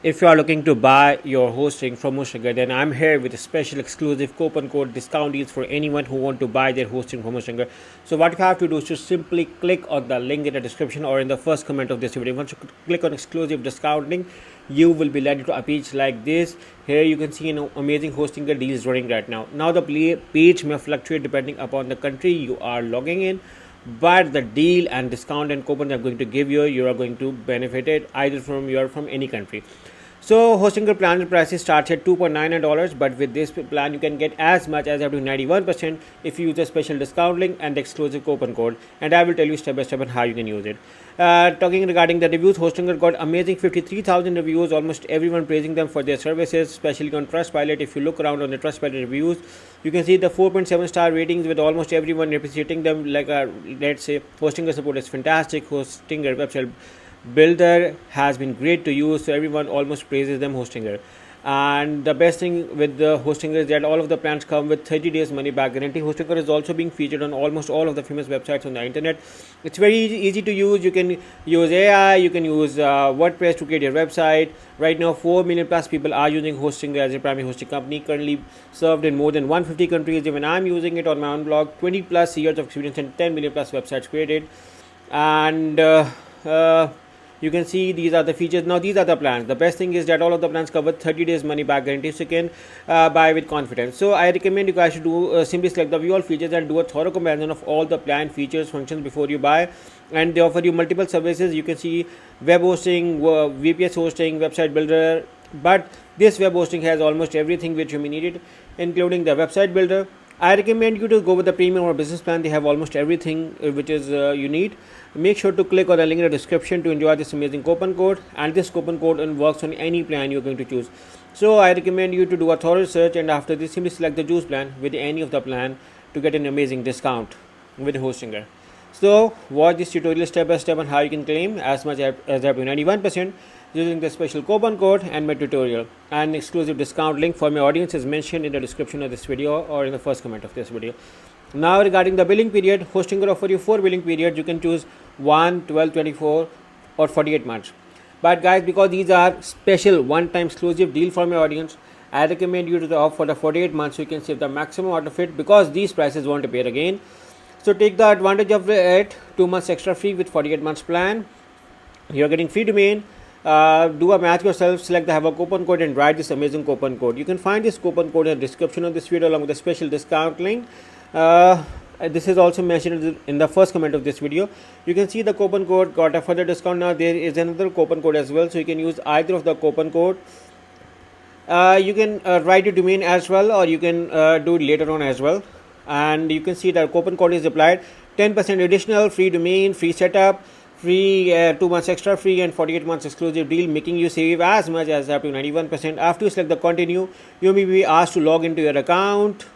if you are looking to buy your hosting from Hostinger, then I'm here with a special exclusive coupon code discount deals for anyone who want to buy their hosting from Hostinger. So what you have to do is just simply click on the link in the description or in the first comment of this video. Once you click on exclusive discount link, you will be led to a page like this. Here you can see an amazing Hostinger deals running right now. Now the page may fluctuate depending upon the country you are logging in, but the deal and discount and coupon I'm going to give you are going to benefit it either from any country. So Hostinger plan prices starts at $2.99, but with this plan you can get as much as up to 91% if you use a special discount link and the exclusive coupon code, and I will tell you step by step on how you can use it. Talking regarding the reviews, Hostinger got amazing 53,000 reviews, almost everyone praising them for their services, especially on TrustPilot. If you look around on the TrustPilot reviews, you can see the 4.7 star ratings with almost everyone appreciating them. Like let's say Hostinger support is fantastic, Hostinger website builder has been great to use, so everyone almost praises them Hostinger. And the best thing with the Hostinger is that all of the plans come with 30 days money back guarantee. Hostinger is also being featured on almost all of the famous websites on the internet. It's very easy to use. You can use AI, you can use WordPress to create your website. Right now 4 million plus people are using Hostinger as a primary hosting company, currently served in more than 150 countries. Even I'm using it on my own blog. 20 plus years of experience and 10 million plus websites created. And you can see these are the features. Now these are the plans. The best thing is that all of the plans cover 30 days money back guarantee, so you can buy with confidence. So I recommend you guys to do simply select the view all features and do a thorough comparison of all the plan features, functions before you buy. And they offer you multiple services. You can see web hosting, VPS hosting, website builder, but this web hosting has almost everything which you may need it, including the website builder. I recommend you to go with the premium or business plan. They have almost everything which is you need. Make sure to click on the link in the description to enjoy this amazing coupon code, and this coupon code works on any plan you're going to choose. So I recommend you to do a thorough search, and after this simply select the juice plan with any of the plan to get an amazing discount with Hostinger. So watch this tutorial step by step on how you can claim as much as up to 91% using the special coupon code, and my tutorial and exclusive discount link for my audience is mentioned in the description of this video or in the first comment of this video. Now regarding the billing period, Hostinger offer you 4 billing periods. You can choose 1, 12, 24 or 48 months. But guys, because these are special one-time exclusive deal for my audience, I recommend you to opt for the 48 months so you can save the maximum out of it, because these prices won't appear again. So take the advantage of it. 2 months extra free with 48 months plan. You're getting free domain. Do a math yourself, select the have a coupon code and write this amazing coupon code. You can find this coupon code in the description of this video along with a special discount link. This is also mentioned in the first comment of this video. You can see the coupon code got a further discount. Now there is another coupon code as well, so you can use either of the coupon code. You can write your domain as well, or you can do it later on as well. And you can see that coupon code is applied. 10% additional, free domain, free setup, free 2 months extra free, and 48 months exclusive deal, making you save as much as up to 91%. After you select the continue, you may be asked to log into your account.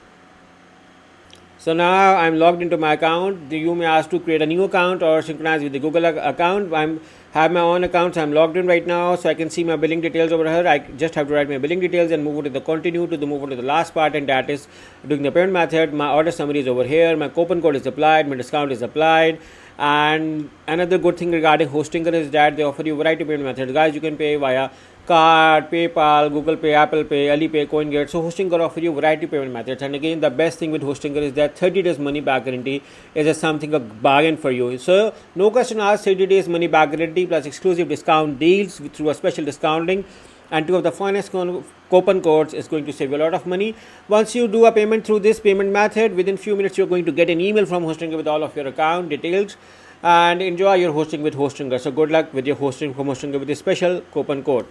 So now I'm logged into my account. You may ask to create a new account or synchronize with the Google account. I have my own account, so I'm logged in right now, so I can see my billing details over here. I just have to write my billing details and move on to the continue to move on to the last part, and that is doing the payment method. My order summary is over here. My coupon code is applied. My discount is applied. And another good thing regarding Hostinger is that they offer you variety of payment methods. Guys, you can pay via card, PayPal, Google Pay, Apple Pay, Alipay, CoinGate. So Hostinger offer you variety of payment methods. And again, the best thing with Hostinger is that 30 days money back guarantee is something a bargain for you. So no question asked, 30 days money back guarantee plus exclusive discount deals through a special discount link and 2 of the finest coupon codes is going to save you a lot of money. Once you do a payment through this payment method, within few minutes you're going to get an email from Hostinger with all of your account details, and enjoy your hosting with Hostinger. So good luck with your hosting from Hostinger with a special coupon code.